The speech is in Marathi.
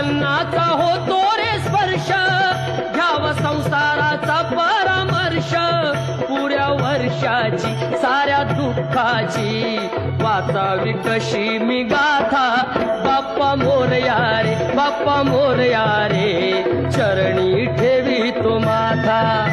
अन्नाचा होतो रे स्पर्श, घ्यावा संसाराचा परामर्श, पुऱ्या वर्षाची साऱ्या दुःखाची वाचावी कशी मी गाथा. बाप्पा मोरया रे, बाप्पा मोरया रे, चरणी ठेवी तो माथा.